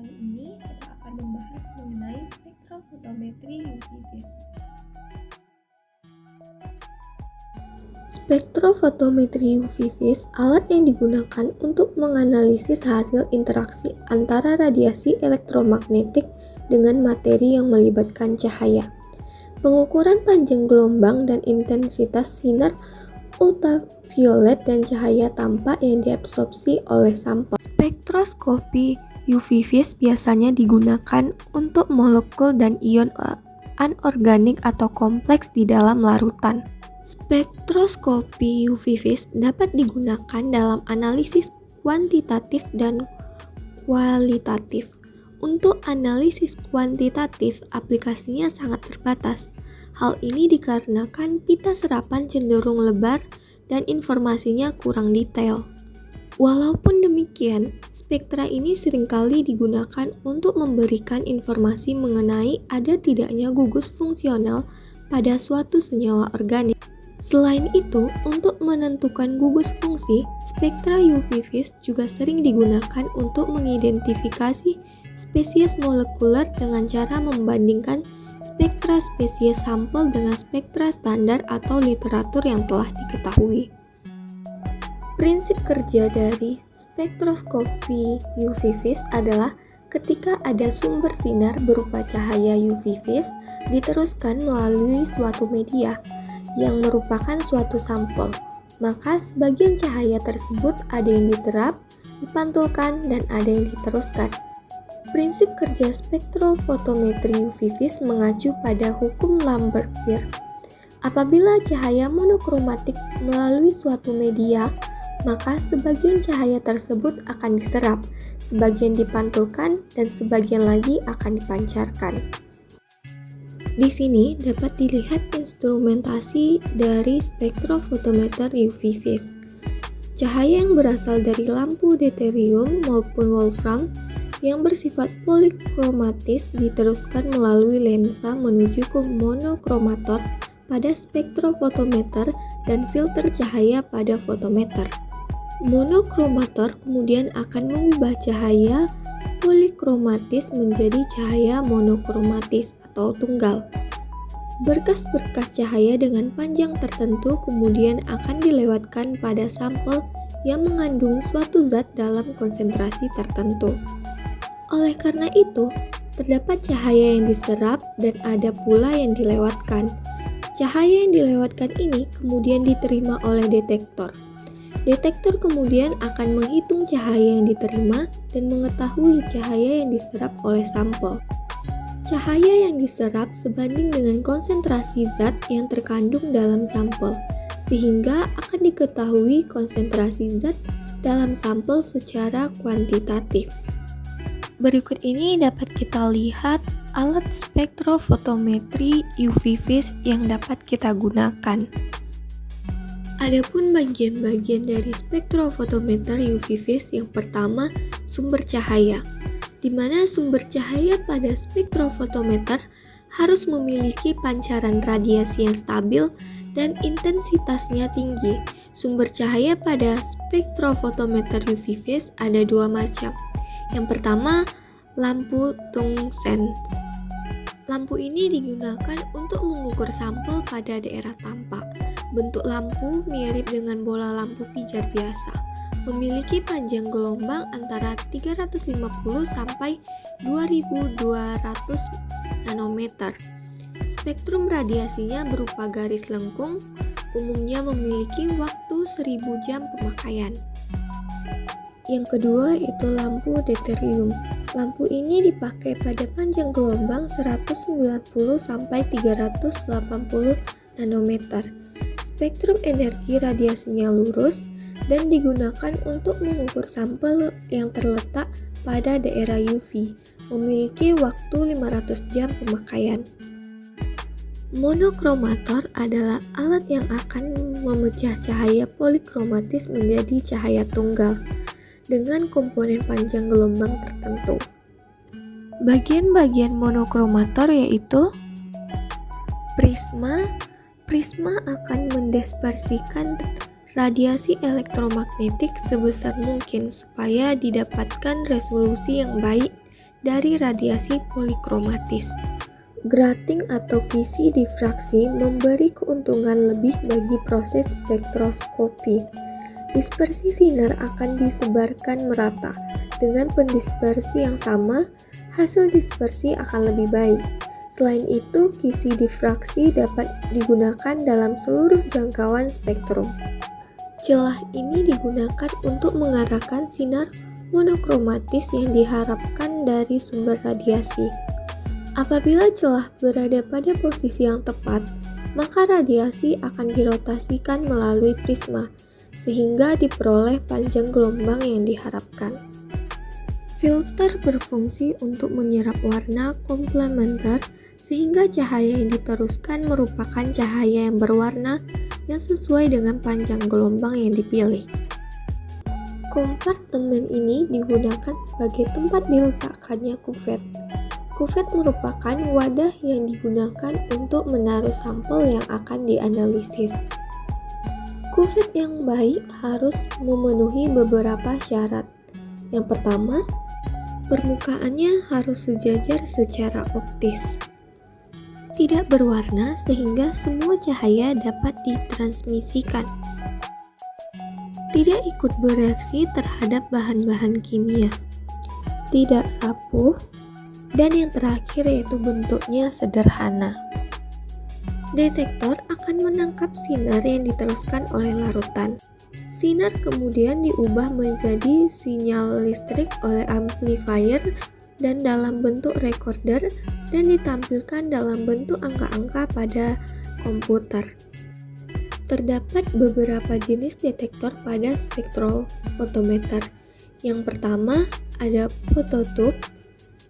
Kali ini kita akan membahas mengenai spektrofotometri UV vis. Spektrofotometri UV vis alat yang digunakan untuk menganalisis hasil interaksi antara radiasi elektromagnetik dengan materi yang melibatkan cahaya. Pengukuran panjang gelombang dan intensitas sinar ultraviolet dan cahaya tampak yang diabsorpsi oleh sampel. Spektroskopi UV vis biasanya digunakan untuk molekul dan ion anorganik atau kompleks di dalam larutan. Spektroskopi UV vis dapat digunakan dalam analisis kuantitatif dan kualitatif. Untuk analisis kuantitatif, aplikasinya sangat terbatas. Hal ini dikarenakan pita serapan cenderung lebar dan informasinya kurang detail. Walaupun demikian, spektra ini seringkali digunakan untuk memberikan informasi mengenai ada tidaknya gugus fungsional pada suatu senyawa organik. Selain itu, untuk menentukan gugus fungsi, spektra UV vis juga sering digunakan untuk mengidentifikasi spesies molekuler dengan cara membandingkan spektra spesies sampel dengan spektra standar atau literatur yang telah diketahui. Prinsip kerja dari spektroskopi UV vis adalah ketika ada sumber sinar berupa cahaya UV vis diteruskan melalui suatu media yang merupakan suatu sampel, maka sebagian cahaya tersebut ada yang diserap, dipantulkan, dan ada yang diteruskan. Prinsip kerja spektrofotometri UV vis mengacu pada hukum Lambert-Beer. Apabila cahaya monokromatik melalui suatu media, maka sebagian cahaya tersebut akan diserap, sebagian dipantulkan, dan sebagian lagi akan dipancarkan. Di sini dapat dilihat instrumentasi dari spektrofotometer UV vis. Cahaya yang berasal dari lampu deuterium maupun wolfram yang bersifat polikromatis diteruskan melalui lensa menuju ke monokromator pada spektrofotometer dan filter cahaya pada fotometer. Monokromator kemudian akan mengubah cahaya polikromatis menjadi cahaya monokromatis atau tunggal. Berkas-berkas cahaya dengan panjang tertentu kemudian akan dilewatkan pada sampel yang mengandung suatu zat dalam konsentrasi tertentu. Oleh karena itu, terdapat cahaya yang diserap dan ada pula yang dilewatkan. Cahaya yang dilewatkan ini kemudian diterima oleh detektor. Detektor kemudian akan menghitung cahaya yang diterima dan mengetahui cahaya yang diserap oleh sampel. Cahaya yang diserap sebanding dengan konsentrasi zat yang terkandung dalam sampel, sehingga akan diketahui konsentrasi zat dalam sampel secara kuantitatif. Berikut ini dapat kita lihat alat spektrofotometri UV vis yang dapat kita gunakan. Adapun bagian-bagian dari spektrofotometer UV vis yang pertama, sumber cahaya, di mana sumber cahaya pada spektrofotometer harus memiliki pancaran radiasi yang stabil dan intensitasnya tinggi. Sumber cahaya pada spektrofotometer UV vis ada dua macam. Yang pertama, lampu tungsten. Lampu ini digunakan untuk mengukur sampel pada daerah tampak. Bentuk lampu mirip dengan bola lampu pijar biasa. Memiliki panjang gelombang antara 350 sampai 2200 nanometer. Spektrum radiasinya berupa garis lengkung, umumnya memiliki waktu 1000 jam pemakaian. Yang kedua itu lampu deuterium. Lampu ini dipakai pada panjang gelombang 190 sampai 380 nanometer. Spektrum energi radiasinya lurus dan digunakan untuk mengukur sampel yang terletak pada daerah UV, memiliki waktu 500 jam pemakaian. Monokromator adalah alat yang akan memecah cahaya polikromatis menjadi cahaya tunggal dengan komponen panjang gelombang tertentu. Bagian-bagian monokromator yaitu prisma. Prisma akan mendispersikan radiasi elektromagnetik sebesar mungkin supaya didapatkan resolusi yang baik dari radiasi polikromatis. Grating atau kisi difraksi memberi keuntungan lebih bagi proses spektroskopi. Dispersi sinar akan disebarkan merata. Dengan pendispersi yang sama, hasil dispersi akan lebih baik. Selain itu, kisi difraksi dapat digunakan dalam seluruh jangkauan spektrum. Celah ini digunakan untuk mengarahkan sinar monokromatis yang diharapkan dari sumber radiasi. Apabila celah berada pada posisi yang tepat, maka radiasi akan dirotasikan melalui prisma, sehingga diperoleh panjang gelombang yang diharapkan. Filter berfungsi untuk menyerap warna komplementer, sehingga cahaya yang diteruskan merupakan cahaya yang berwarna yang sesuai dengan panjang gelombang yang dipilih. Kompartemen ini digunakan sebagai tempat diletakkannya kuvet. Kuvet merupakan wadah yang digunakan untuk menaruh sampel yang akan dianalisis. Kuvet yang baik harus memenuhi beberapa syarat. Yang pertama, permukaannya harus sejajar secara optis. Tidak berwarna sehingga semua cahaya dapat ditransmisikan. Tidak ikut bereaksi terhadap bahan-bahan kimia. Tidak rapuh. Dan yang terakhir yaitu bentuknya sederhana. Detektor akan menangkap sinar yang diteruskan oleh larutan. Sinar kemudian diubah menjadi sinyal listrik oleh amplifier dan dalam bentuk recorder dan ditampilkan dalam bentuk angka-angka pada komputer. Terdapat beberapa jenis detektor pada spektrofotometer. Yang pertama ada phototube,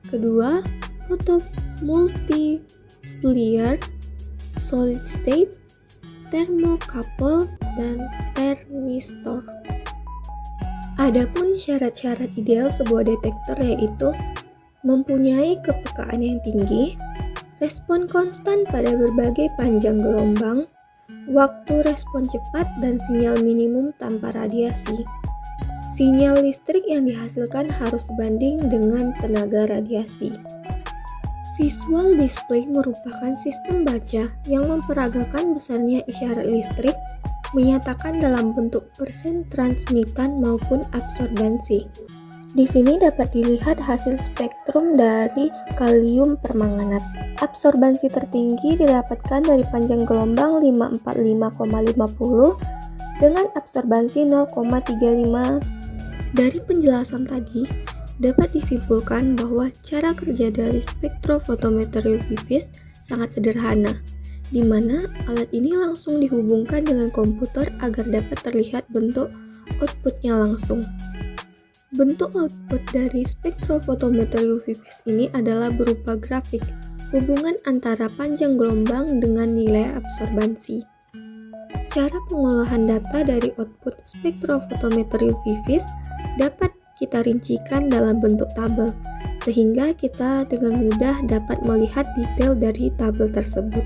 kedua photomultiplier, solid state, thermocouple, dan thermistor. Adapun syarat-syarat ideal sebuah detektor yaitu mempunyai kepekaan yang tinggi, respon konstan pada berbagai panjang gelombang, waktu respon cepat, dan sinyal minimum tanpa radiasi. Sinyal listrik yang dihasilkan harus sebanding dengan tenaga radiasi. Visual display merupakan sistem baca yang memperagakan besarnya isyarat listrik, menyatakan dalam bentuk persen transmitan maupun absorbansi. Di sini dapat dilihat hasil spektrum dari kalium permanganat. Absorbansi tertinggi didapatkan dari panjang gelombang 545,50 dengan absorbansi 0,35. Dari penjelasan tadi, dapat disimpulkan bahwa cara kerja dari spektrofotometer UV phase sangat sederhana, di mana alat ini langsung dihubungkan dengan komputer agar dapat terlihat bentuk outputnya langsung. Bentuk output dari spektrofotometer UV phase ini adalah berupa grafik hubungan antara panjang gelombang dengan nilai absorbansi. Cara pengolahan data dari output spektrofotometer UV phase dapat kita rincikan dalam bentuk tabel, sehingga kita dengan mudah dapat melihat detail dari tabel tersebut.